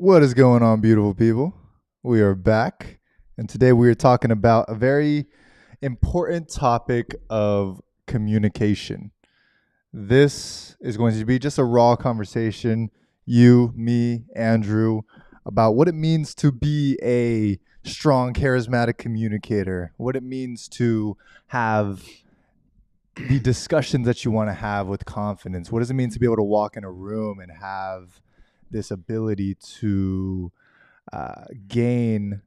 What is going on, beautiful people? We are back, and today we are talking about a very important topic of communication. This is going to be just a raw conversation, you, me, Andrew, about what it means to be a strong, charismatic communicator, what it means to have the discussions that you want to have with confidence. What does it mean to be able to walk in a room and have this ability to gain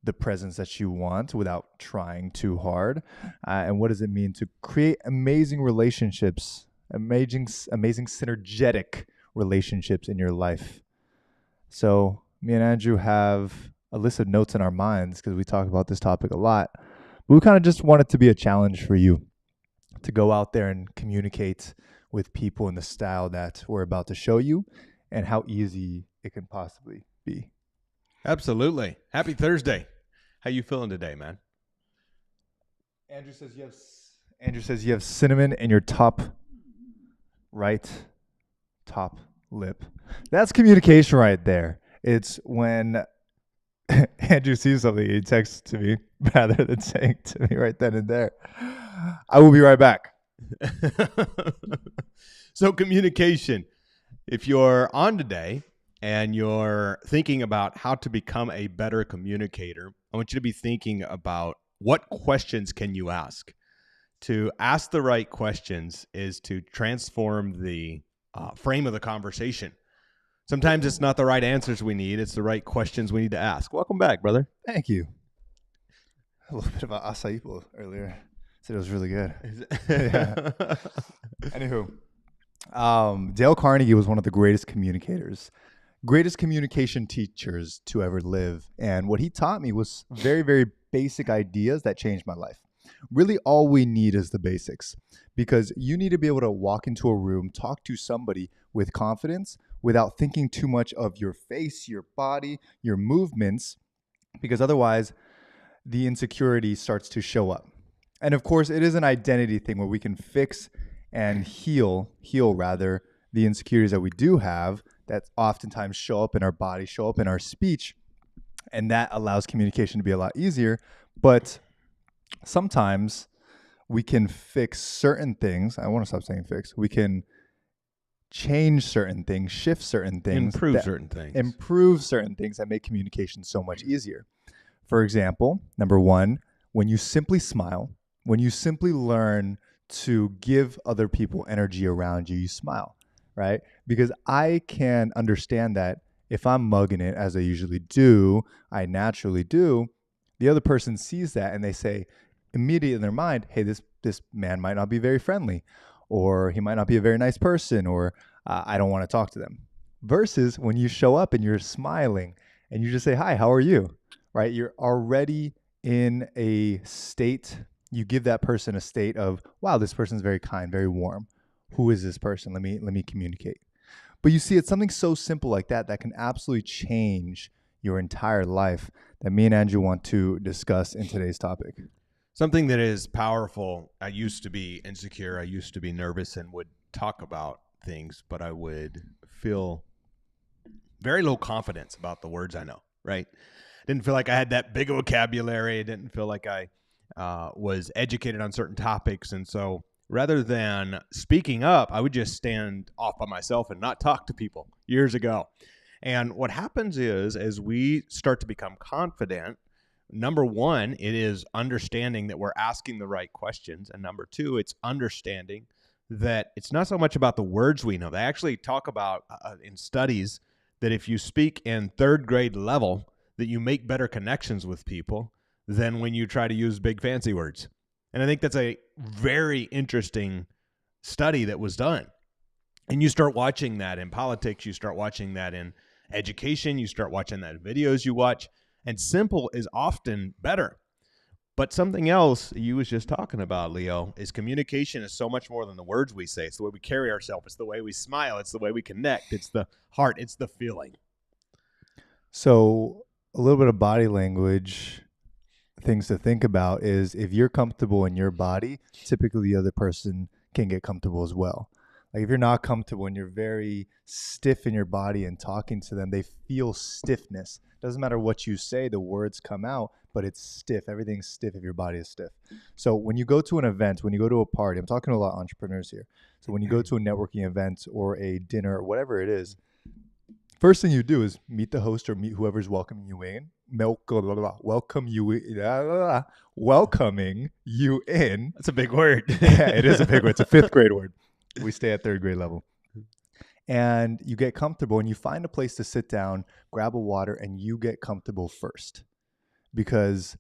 the presence that you want without trying too hard? And what does it mean to create amazing relationships, amazing synergetic relationships in your life? So me and Andrew have a list of notes in our minds because we talk about this topic a lot. But we kind of just want it to be a challenge for you to go out there and communicate with people in the style that we're about to show you and how easy it can possibly be. Absolutely. Happy Thursday. How you feeling today, man? Andrew says you have cinnamon in your top lip. That's communication right there. It's when Andrew sees something, he texts to me rather than saying to me right then and there, I will be right back. So communication. If you're on today and you're thinking about how to become a better communicator, I want you to be thinking about what questions can you ask. To ask the right questions is to transform the frame of the conversation. Sometimes it's not the right answers we need. It's the right questions we need to ask. Welcome back, brother. Thank you. A little bit about acai bowl earlier. Said it was really good. Yeah. Anywho, Dale Carnegie was one of the greatest communicators, greatest communication teachers to ever live. And what he taught me was very, very basic ideas that changed my life. Really, all we need is the basics, because you need to be able to walk into a room, talk to somebody with confidence without thinking too much of your face, your body, your movements, because otherwise the insecurity starts to show up. And of course, it is an identity thing where we can fix and heal rather, the insecurities that we do have that oftentimes show up in our body, show up in our speech, and that allows communication to be a lot easier. But sometimes we can fix certain things. I want to stop saying fix. We can change certain things, shift certain things, improve certain things that make communication so much easier. For example, number one, when you simply smile, when you simply learn to give other people energy around you, you smile, right? Because I can understand that if I'm mugging it, as I usually do, I naturally do, the other person sees that and they say immediately in their mind, hey, this man might not be very friendly, or he might not be a very nice person, or I don't want to talk to them. Versus when you show up and you're smiling and you just say, hi, how are you? Right? You're already in a state, you give that person a state of, wow, this person's very kind, very warm. Who is this person? Let me communicate. But you see, it's something so simple like that that can absolutely change your entire life that me and Andrew want to discuss in today's topic. Something that is powerful. I used to be insecure. I used to be nervous and would talk about things, but I would feel very low confidence about the words I know, right? Didn't feel like I had that big vocabulary. I didn't feel like I was educated on certain topics. And so rather than speaking up, I would just stand off by myself and not talk to people years ago. And what happens is, as we start to become confident, number one, it is understanding that we're asking the right questions. And number two, it's understanding that it's not so much about the words we know. They actually talk about in studies that if you speak in third grade level, that you make better connections with people than when you try to use big fancy words. And I think that's a very interesting study that was done. And you start watching that in politics, you start watching that in education, you start watching that in videos you watch, and simple is often better. But something else you was just talking about, Leo, is communication is so much more than the words we say. It's the way we carry ourselves. It's the way we smile. It's the way we connect. It's the heart. It's the feeling. So a little bit of body language things to think about is if you're comfortable in your body, typically the other person can get comfortable as well. Like if you're not comfortable and you're very stiff in your body and talking to them, they feel stiffness. Doesn't matter what you say, the words come out, but it's stiff. Everything's stiff if your body is stiff. So when you go to an event, when you go to a party, I'm talking to a lot of entrepreneurs here. So when you go to a networking event or a dinner or whatever it is, first thing you do is meet the host or meet whoever's welcoming you in. Welcoming you in. That's a big word. Yeah, it is a big word. It's a fifth grade word. We stay at third grade level. And you get comfortable and you find a place to sit down, grab a water, and you get comfortable first. Because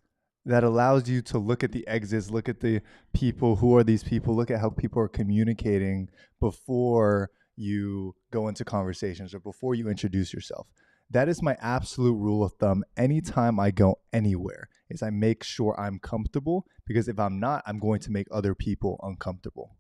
that allows you to look at the exits, look at the people, who are these people, look at how people are communicating before you go into conversations or before you introduce yourself. That is my absolute rule of thumb. Anytime I go anywhere, is I make sure I'm comfortable, because if I'm not, I'm going to make other people uncomfortable.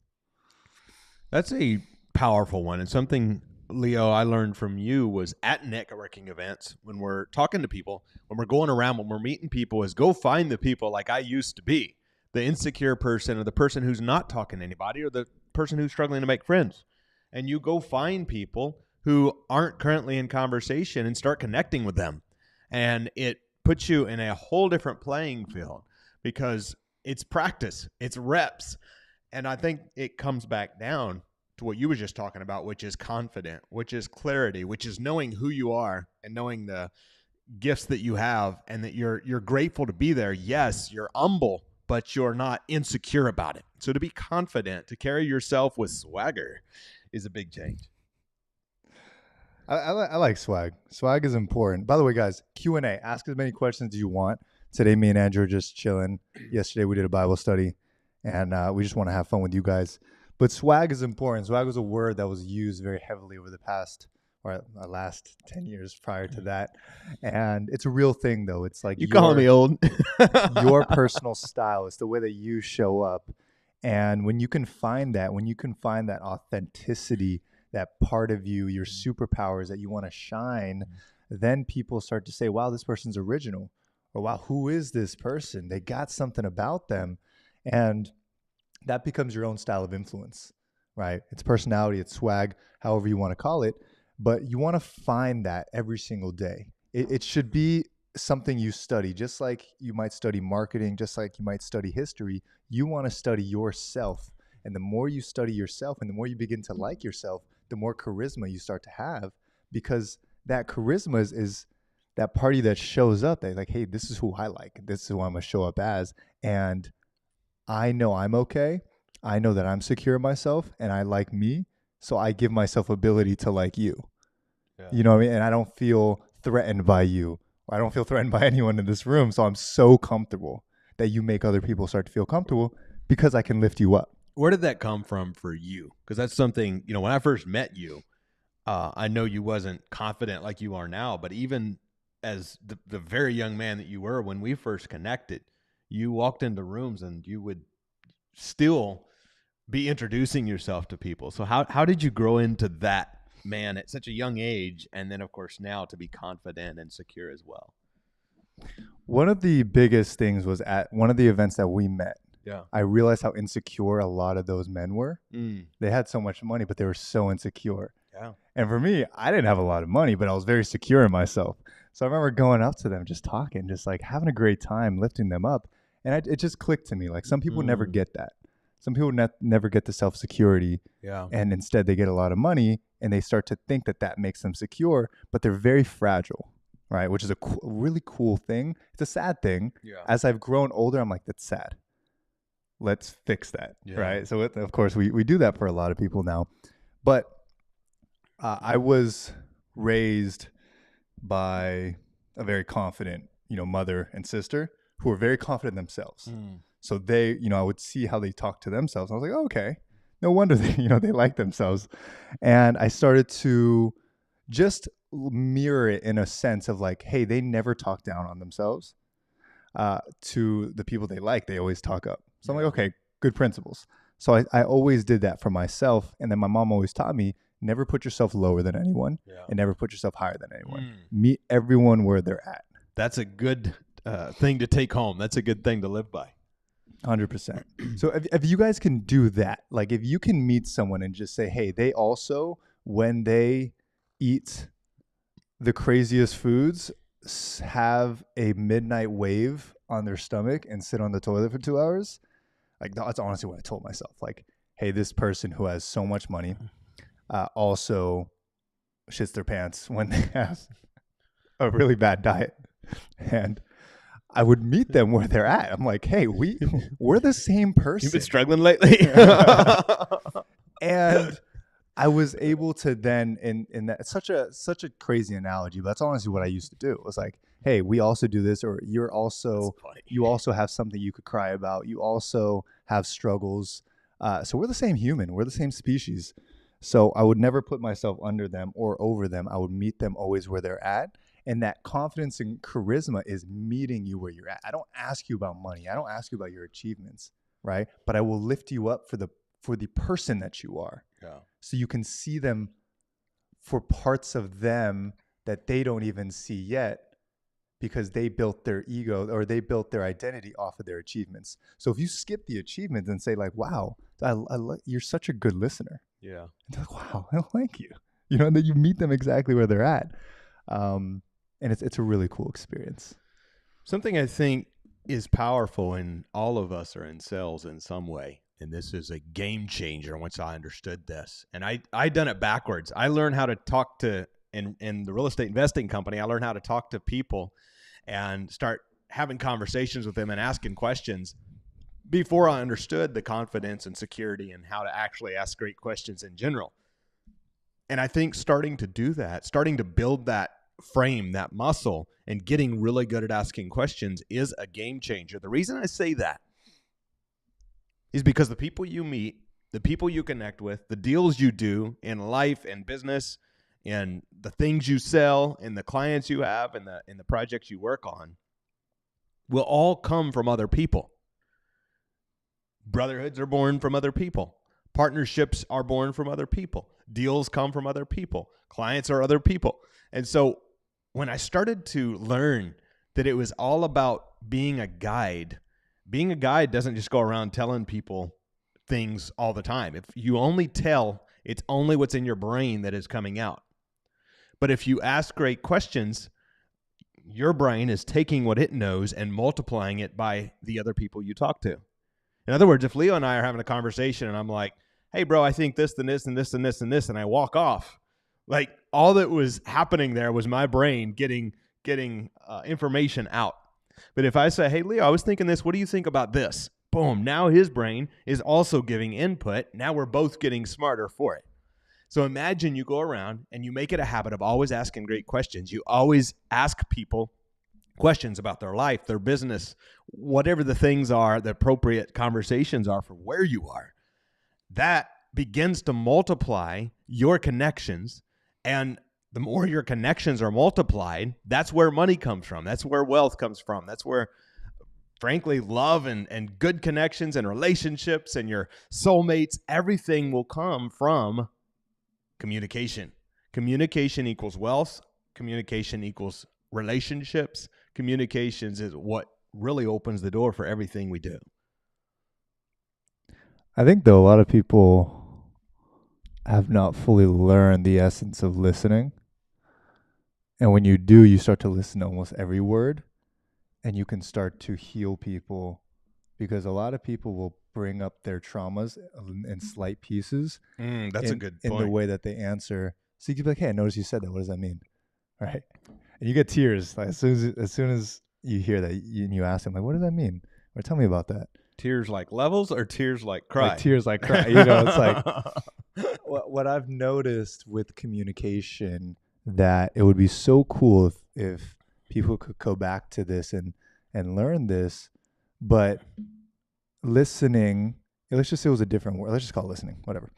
That's a powerful one. And something, Leo, I learned from you was at networking events, when we're talking to people, when we're going around, when we're meeting people, is go find the people like I used to be, the insecure person or the person who's not talking to anybody or the person who's struggling to make friends. And you go find people who aren't currently in conversation and start connecting with them. And it puts you in a whole different playing field because it's practice, it's reps. And I think it comes back down to what you were just talking about, which is confident, which is clarity, which is knowing who you are and knowing the gifts that you have and that you're grateful to be there. Yes, you're humble, but you're not insecure about it. So to be confident, to carry yourself with swagger is a big change. I like swag. Swag is important. By the way, guys, Q&A. Ask as many questions as you want. Today, me and Andrew are just chilling. Yesterday, we did a Bible study, and we just want to have fun with you guys. But swag is important. Swag was a word that was used very heavily over the past, or last 10 years prior to that. And it's a real thing, though. It's like you calling me old. Your personal style. It's the way that you show up. And when you can find that, authenticity, that part of you, your superpowers that you want to shine, then people start to say, wow, this person's original. Or wow, who is this person? They got something about them. And that becomes your own style of influence, right? It's personality, it's swag, however you want to call it. But you want to find that every single day. It should be something you study, just like you might study marketing, just like you might study history. You want to study yourself. And the more you study yourself and the more you begin to like yourself, the more charisma you start to have, because that charisma is that party that shows up. They're like, hey, this is who I like. This is who I'm going to show up as. And I know I'm okay. I know that I'm secure in myself and I like me. So I give myself ability to like you. Yeah. You know what I mean? And I don't feel threatened by you. I don't feel threatened by anyone in this room. So I'm so comfortable that you make other people start to feel comfortable because I can lift you up. Where did that come from for you? Because that's something, when I first met you, I know you wasn't confident like you are now, but even as the very young man that you were when we first connected, you walked into rooms and you would still be introducing yourself to people. So how did you grow into that man at such a young age? And then, of course, now to be confident and secure as well. One of the biggest things was at one of the events that we met. Yeah, I realized how insecure a lot of those men were. They had so much money, but they were so insecure. Yeah. And for me, I didn't have a lot of money, but I was very secure in myself. So I remember going up to them, just talking, just like having a great time, lifting them up. And it just clicked to me. Like some people never get that. Some people never get the self-security. Yeah. And instead they get a lot of money and they start to think that makes them secure, but they're very fragile, right? Which is a really cool thing. It's a sad thing. Yeah. As I've grown older, I'm like, that's sad. Let's fix that, right? So, of course, we do that for a lot of people now. But I was raised by a very confident, mother and sister who were very confident themselves. So they, I would see how they talk to themselves. I was like, oh, okay, no wonder they, they like themselves. And I started to just mirror it in a sense of like, hey, they never talk down on themselves. To the people they like, they always talk up. So I'm like, okay, good principles. So I always did that for myself. And then my mom always taught me, never put yourself lower than anyone and never put yourself higher than anyone. Meet everyone where they're at. That's a good thing to take home. That's a good thing to live by. 100%. So if you guys can do that, like if you can meet someone and just say, hey, they also, when they eat the craziest foods, have a midnight wave on their stomach and sit on the toilet for 2 hours. Like that's honestly what I told myself. Like, hey, this person who has so much money also shits their pants when they have a really bad diet. And I would meet them where they're at. I'm like, hey, we're the same person. You've been struggling lately. And I was able to then in that such a crazy analogy, but that's honestly what I used to do. It was like, hey, we also do this, or you also have something you could cry about. You also have struggles. So we're the same human. We're the same species. So I would never put myself under them or over them. I would meet them always where they're at. And that confidence and charisma is meeting you where you're at. I don't ask you about money. I don't ask you about your achievements, right? But I will lift you up for the person that you are. Yeah. So you can see them for parts of them that they don't even see yet because they built their ego or they built their identity off of their achievements. So if you skip the achievements and say like, wow, you're such a good listener. Yeah. And they're like, wow, thank you. You know, and then you meet them exactly where they're at. And it's a really cool experience. Something I think is powerful, and all of us are in sales in some way, and this is a game changer once I understood this. And I done it backwards. I learned how to talk to, in the real estate investing company, I learned how to talk to people and start having conversations with them and asking questions before I understood the confidence and security and how to actually ask great questions in general. And I think starting to do that, starting to build that frame, that muscle, and getting really good at asking questions is a game changer. The reason I say that is because the people you meet, the people you connect with, the deals you do in life and business, and the things you sell, and the clients you have, and the projects you work on, will all come from other people. Brotherhoods are born from other people. Partnerships are born from other people. Deals come from other people. Clients are other people. And so when I started to learn that it was all about being a guide doesn't just go around telling people things all the time. If you only tell, it's only what's in your brain that is coming out. But if you ask great questions, your brain is taking what it knows and multiplying it by the other people you talk to. In other words, if Leo and I are having a conversation and I'm like, hey, bro, I think this and this and this and this and this, and I walk off, like all that was happening there was my brain getting information out. But if I say, hey, Leo, I was thinking this, what do you think about this? Boom, now his brain is also giving input. Now we're both getting smarter for it. So imagine you go around and you make it a habit of always asking great questions. You always ask people questions about their life, their business, whatever the things are, the appropriate conversations are for where you are. That begins to multiply your connections. And the more your connections are multiplied, that's where money comes from. That's where wealth comes from. That's where, frankly, love and good connections and relationships and your soulmates, everything will come from communication. Communication equals wealth. Communication equals relationships. Communications is what really opens the door for everything we do. I think, though, a lot of people have not fully learned the essence of listening. And when you do, you start to listen to almost every word, and you can start to heal people, because a lot of people will bring up their traumas in slight pieces. That's a good point. In the way that they answer. So you can be like, hey, I noticed you said that. What does that mean? Right? And you get tears like, as soon as you hear that, you ask them, like, what does that mean? Or tell me about that. Tears like levels or tears like cry? Like tears like cry. You know, it's like what I've noticed with communication, that it would be so cool if people could go back to this and learn this. But listening, let's just say it was a different word. Let's just call it listening, whatever.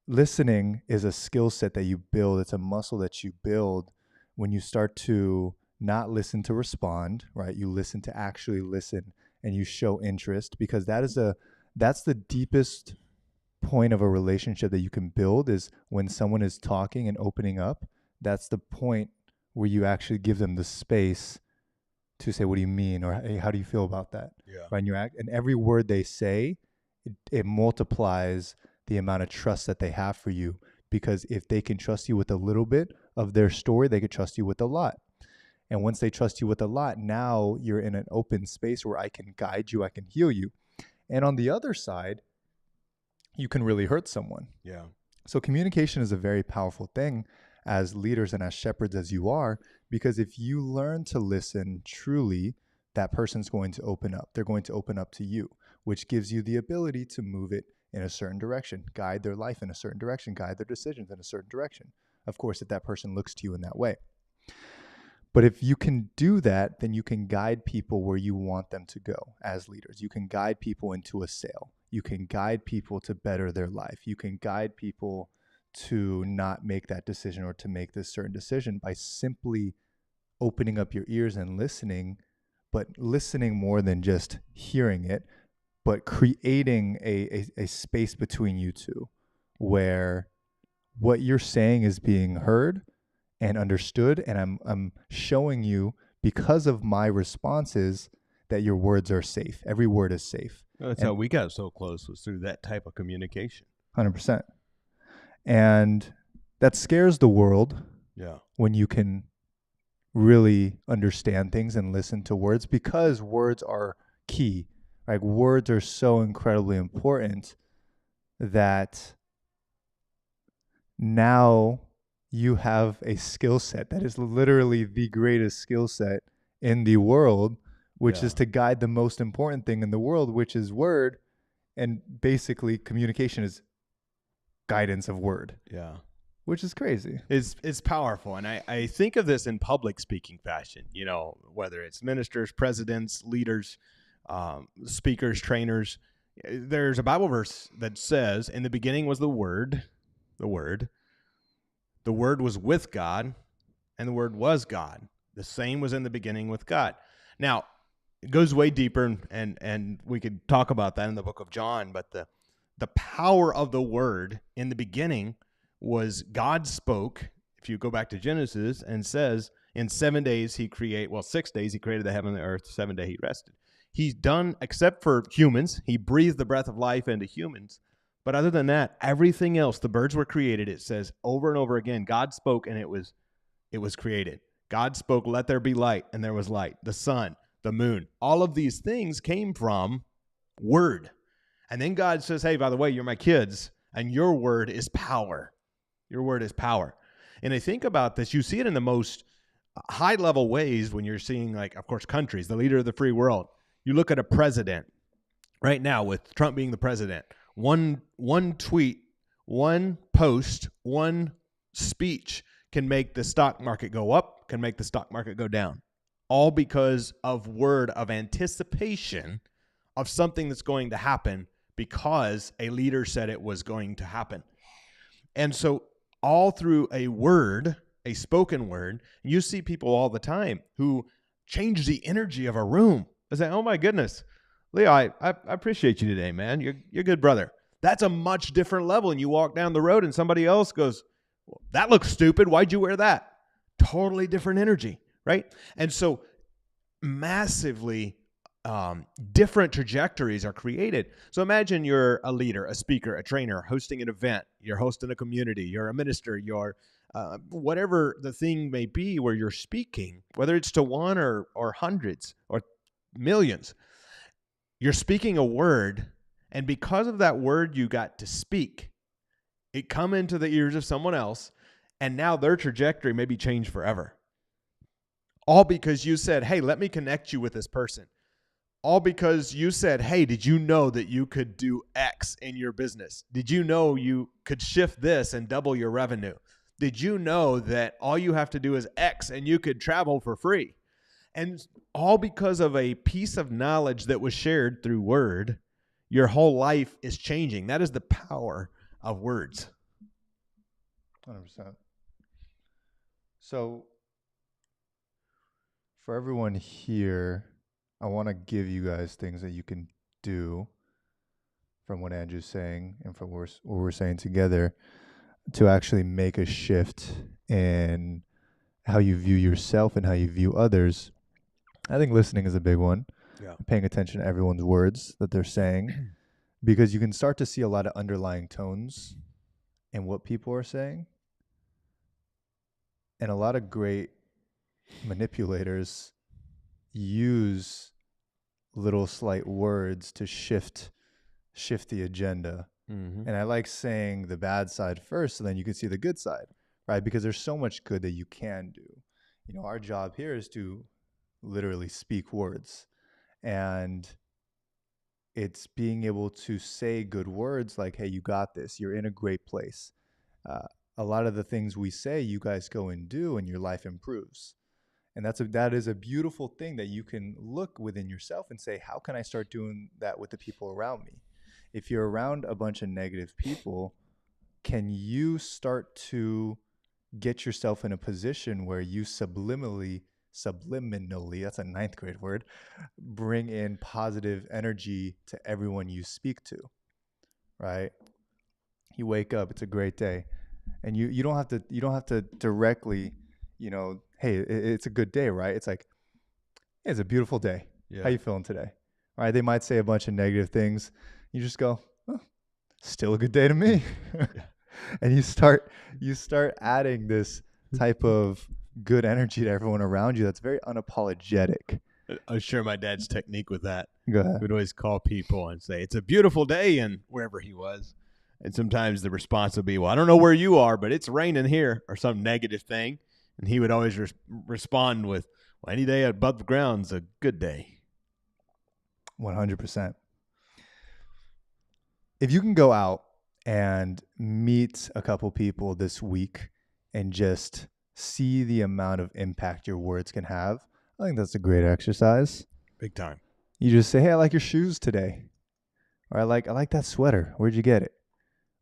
Listening is a skill set that you build. It's a muscle that you build when you start to not listen to respond, right? You listen to actually listen, and you show interest, because that's the deepest point of a relationship that you can build, is when someone is talking and opening up. That's the point where you actually give them the space to say, what do you mean? Or, hey, how do you feel about that? Yeah. Right? And every word they say, it multiplies the amount of trust that they have for you. Because if they can trust you with a little bit of their story, they could trust you with a lot. And once they trust you with a lot, now you're in an open space where I can guide you, I can heal you. And on the other side, you can really hurt someone. Yeah. So communication is a very powerful thing as leaders and as shepherds as you are, because if you learn to listen truly, that person's going to open up. They're going to open up to you, which gives you the ability to move it in a certain direction, guide their life in a certain direction, guide their decisions in a certain direction. Of course, if that person looks to you in that way. But if you can do that, then you can guide people where you want them to go as leaders. You can guide people into a sale. You can guide people to better their life. You can guide people to not make that decision or to make this certain decision by simply opening up your ears and listening, but listening more than just hearing it, but creating a space between you two where what you're saying is being heard and understood, and I'm showing you, because of my responses, that your words are safe. Every word is safe. That's how we got so close, was through that type of communication. 100%. And that scares the world. Yeah. When you can really understand things and listen to words, because words are key. Like, words are so incredibly important that now you have a skill set that is literally the greatest skill set in the world, which is to guide the most important thing in the world, which is word. And basically communication is guidance of word. Yeah. Which is crazy. It's powerful. And I think of this in public speaking fashion, whether it's ministers, presidents, leaders, speakers, trainers. There's a Bible verse that says, in the beginning was the Word. The Word was with God, and the Word was God. The same was in the beginning with God. Now, it goes way deeper, and we could talk about that in the book of John, but the power of the Word in the beginning was God spoke. If you go back to Genesis, and says, in 7 days he created, 6 days he created the heaven and the earth, 7 days he rested. He's done, except for humans, he breathed the breath of life into humans. But other than that, everything else, the birds were created. It says over and over again, God spoke and it was created. God spoke, let there be light, and there was light. The sun, the moon, all of these things came from word. And then God says, hey, by the way, you're my kids, and your word is power. Your word is power. And I think about this, you see it in the most high level ways when you're seeing, like, of course, countries, the leader of the free world. You look at a president right now with Trump being the president. One tweet, one post, one speech can make the stock market go up, can make the stock market go down, all because of word of anticipation of something that's going to happen because a leader said it was going to happen. And so all through a word, a spoken word, you see people all the time who change the energy of a room. They say, oh my goodness, Leo, I appreciate you today, man. You're a good brother. That's a much different level. And you walk down the road and somebody else goes, well, that looks stupid. Why'd you wear that? Totally different energy, right? And so massively different trajectories are created. So imagine you're a leader, a speaker, a trainer, hosting an event. You're hosting a community. You're a minister. You're whatever the thing may be where you're speaking, whether it's to one or hundreds or millions. You're speaking a word, and because of that word you got to speak, it come into the ears of someone else, and now their trajectory may be changed forever. All because you said, hey, let me connect you with this person. All because you said, hey, did you know that you could do X in your business? Did you know you could shift this and double your revenue? Did you know that all you have to do is X and you could travel for free? And all because of a piece of knowledge that was shared through word, your whole life is changing. That is the power of words. 100%. So for everyone here, I want to give you guys things that you can do from what Andrew's saying and from what we're saying together to actually make a shift in how you view yourself and how you view others. I think listening is a big one. Yeah. Paying attention to everyone's words that they're saying, because you can start to see a lot of underlying tones in what people are saying. And a lot of great manipulators use little slight words to shift the agenda. Mm-hmm. And I like saying the bad side first, so then you can see the good side, right? Because there's so much good that you can do. You know, our job here is to literally speak words, and it's being able to say good words like, hey, you got this, you're in a great place. A lot of the things we say, you guys go and do, and your life improves. And that is a beautiful thing that you can look within yourself and say, how can I start doing that with the people around me? If you're around a bunch of negative people, can you start to get yourself in a position where you subliminally, that's a ninth grade word, bring in positive energy to everyone you speak to, right? You wake up, it's a great day. And you don't have to directly, hey, it's a good day, right? It's like, hey, it's a beautiful day. How Yeah. you feeling today? All right, they might say a bunch of negative things. You just go, oh, still a good day to me. And you start adding this type of good energy to everyone around you that's very unapologetic. I'll share my dad's technique with that. Go ahead. We'd always call people and say, it's a beautiful day, and wherever he was. And sometimes the response would be, well, I don't know where you are, but it's raining here, or some negative thing. And he would always respond with, well, any day above ground's a good day. 100%. If you can go out and meet a couple people this week and just see the amount of impact your words can have, I think that's a great exercise. Big time. You just say, hey, I like your shoes today. Or I like that sweater. Where'd you get it?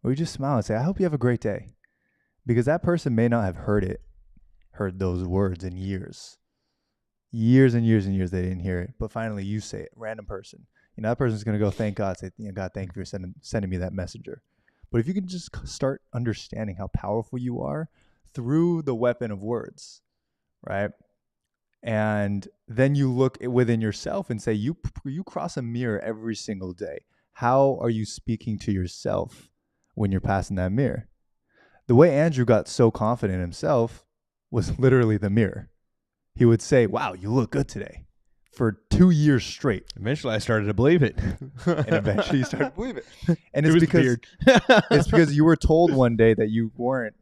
Or you just smile and say, I hope you have a great day. Because that person may not have heard those words in years. Years and years and years they didn't hear it. But finally you say it, random person. That person's going to go, thank God, say, God, thank you for sending me that messenger. But if you can just start understanding how powerful you are through the weapon of words, right? And then you look within yourself and say, you cross a mirror every single day. How are you speaking to yourself when you're passing that mirror? The way Andrew got so confident in himself was literally the mirror. He would say, wow, you look good today, for 2 years straight. Eventually I started to believe it. And eventually you started to believe it. And It it's was because weird. it's because you were told one day that you weren't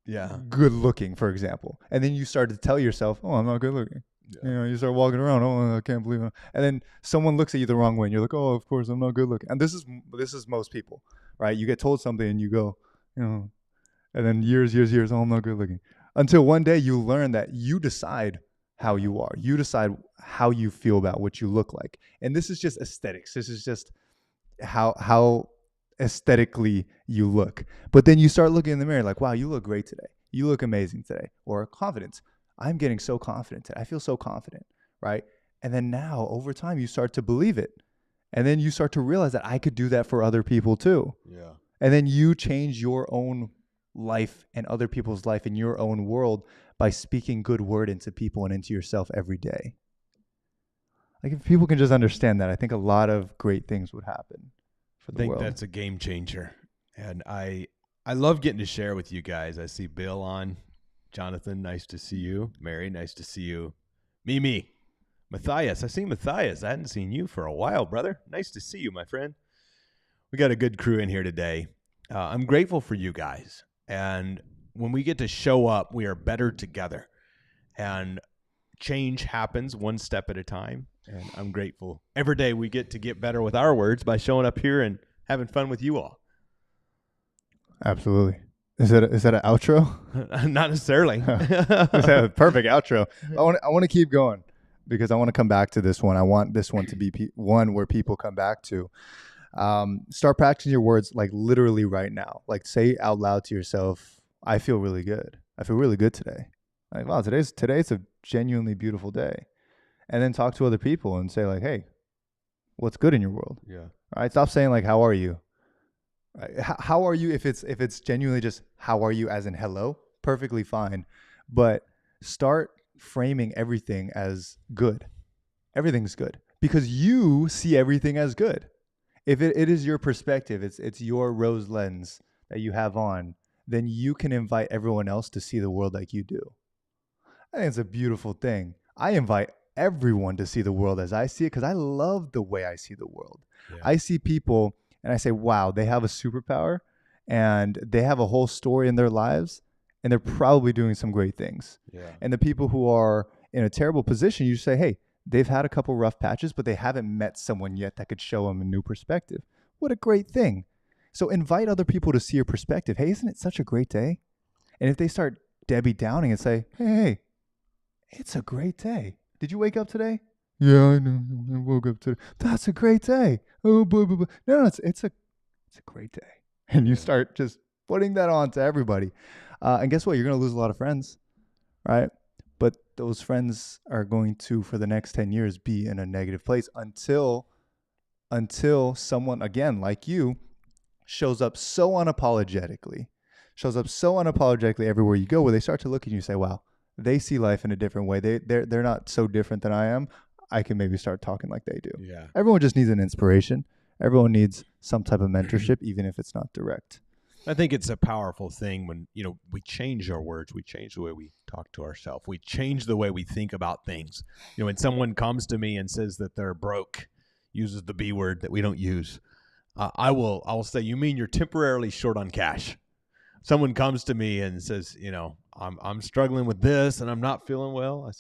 Yeah. good looking, for example. And then you started to tell yourself, oh, I'm not good looking. Yeah. You start walking around, oh, I can't believe it. And then someone looks at you the wrong way and you're like, oh, of course I'm not good looking. And this is most people, right? You get told something and you go, and then years, oh, I'm not good looking. Until one day you learn that you decide how you are. You decide how you feel about what you look like. And this is just aesthetics. This is just how aesthetically you look. But then you start looking in the mirror like, wow, you look great today. You look amazing today. Or confidence. I'm getting so confident today. I feel so confident, right? And then now over time you start to believe it. And then you start to realize that I could do that for other people too. Yeah. And then you change your own life and other people's life in your own world by speaking good word into people and into yourself every day. Like if people can just understand that, I think a lot of great things would happen for the I think world. that's a game changer. And I love getting to share with you guys. I see Bill on. Jonathan, nice to see you. Mary, nice to see you. Mimi. Matthias, I see Matthias. I hadn't seen you for a while, brother. Nice to see you, my friend. We got a good crew in here today. I'm grateful for you guys. And when we get to show up, we are better together. And change happens one step at a time. And I'm grateful. Every day we get to get better with our words by showing up here and having fun with you all. Absolutely. Is that an outro? Not necessarily. Is that a perfect outro? I want to keep going because I want to come back to this one. I want this one to be one where people come back to. Start practicing your words like literally right now. Like say out loud to yourself, I feel really good. I feel really good today. Like, wow, today's a genuinely beautiful day. And then talk to other people and say like, hey, what's good in your world? Yeah. All right. Stop saying like, how are you? Right. How are you? If it's genuinely just how are you as in hello, perfectly fine. But start framing everything as good. Everything's good because you see everything as good. If it is your perspective, it's your rose lens that you have on, then you can invite everyone else to see the world like you do. I think it's a beautiful thing. I invite everyone to see the world as I see it because I love the way I see the world. Yeah. I see people and I say, wow, they have a superpower and they have a whole story in their lives and they're probably doing some great things. Yeah. And the people who are in a terrible position, you say, hey, they've had a couple rough patches, but they haven't met someone yet that could show them a new perspective. What a great thing. So invite other people to see your perspective. Hey, isn't it such a great day? And if they start Debbie Downing and say, hey, it's a great day. Did you wake up today? Yeah, I know. I woke up today. That's a great day. Oh, blah, blah, blah. No, it's a great day. And you start just putting that on to everybody. And guess what? You're going to lose a lot of friends, right? But those friends are going to, for the next 10 years, be in a negative place until someone, again, like you, shows up so unapologetically everywhere you go, where they start to look at you and say, wow, they see life in a different way. They're not so different than I am. I can maybe start talking like they do. Yeah. Everyone just needs an inspiration. Everyone needs some type of mentorship, even if it's not direct. I think it's a powerful thing when, we change our words, we change the way we talk to ourselves, we change the way we think about things. When someone comes to me and says that they're broke, uses the B word that we don't use, I will say, you mean you're temporarily short on cash? Someone comes to me and says, I'm struggling with this and I'm not feeling well.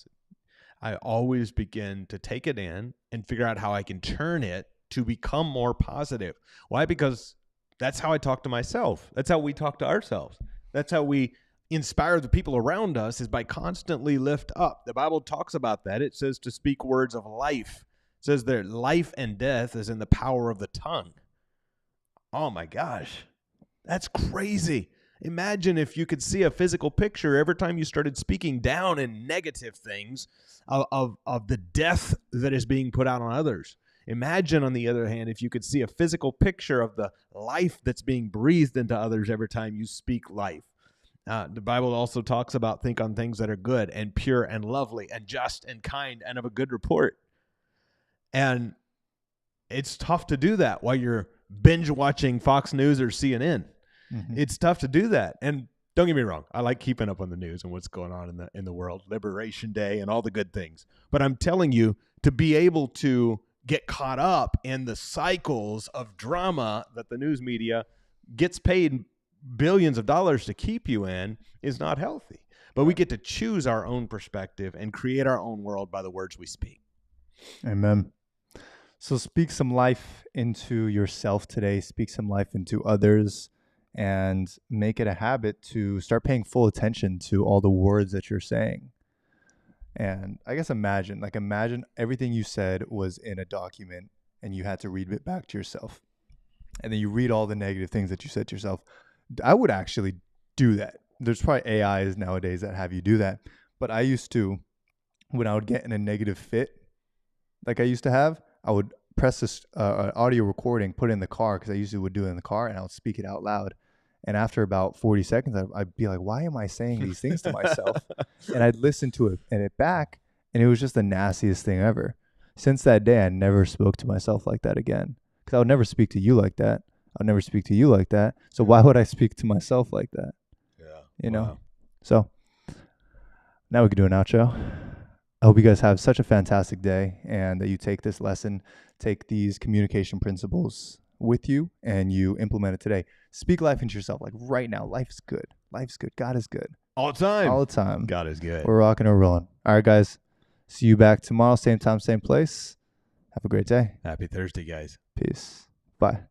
I always begin to take it in and figure out how I can turn it to become more positive. Why? Because that's how I talk to myself. That's how we talk to ourselves. That's how we inspire the people around us, is by constantly lift up. The Bible talks about that. It says to speak words of life. It says that life and death is in the power of the tongue. Oh my gosh, that's crazy. Imagine if you could see a physical picture every time you started speaking down and negative things of the death that is being put out on others. Imagine, on the other hand, if you could see a physical picture of the life that's being breathed into others every time you speak life. The Bible also talks about think on things that are good and pure and lovely and just and kind and of a good report. And it's tough to do that while you're binge watching Fox News or CNN. Mm-hmm. It's tough to do that. And don't get me wrong, I like keeping up on the news and what's going on in the world, Liberation Day and all the good things. But I'm telling you, to be able to get caught up in the cycles of drama that the news media gets paid billions of dollars to keep you in is not healthy. But we get to choose our own perspective and create our own world by the words we speak. Amen. So speak some life into yourself today. Speak some life into others, and make it a habit to start paying full attention to all the words that you're saying. And I guess imagine everything you said was in a document and you had to read it back to yourself. And then you read all the negative things that you said to yourself. I would actually do that. There's probably AIs nowadays that have you do that. But I used to, when I would get in a negative fit, like I used to have, I would press this audio recording, put it in the car, because I usually would do it in the car, and I would speak it out loud. And after about 40 seconds, I'd be like, why am I saying these things to myself? And I'd listen to it back, and it was just the nastiest thing ever. Since that day, I never spoke to myself like that again, because I would never speak to you like that. I would never speak to you like that. So why would I speak to myself like that? Yeah. You know? So now we can do an outro. I hope you guys have such a fantastic day, and that you take this lesson, take these communication principles with you, and you implement it today. Speak life into yourself. Like right now, life's good. Life's good. God is good. All the time. All the time. God is good. We're rocking and rolling. All right, guys. See you back tomorrow. Same time, same place. Have a great day. Happy Thursday, guys. Peace. Bye.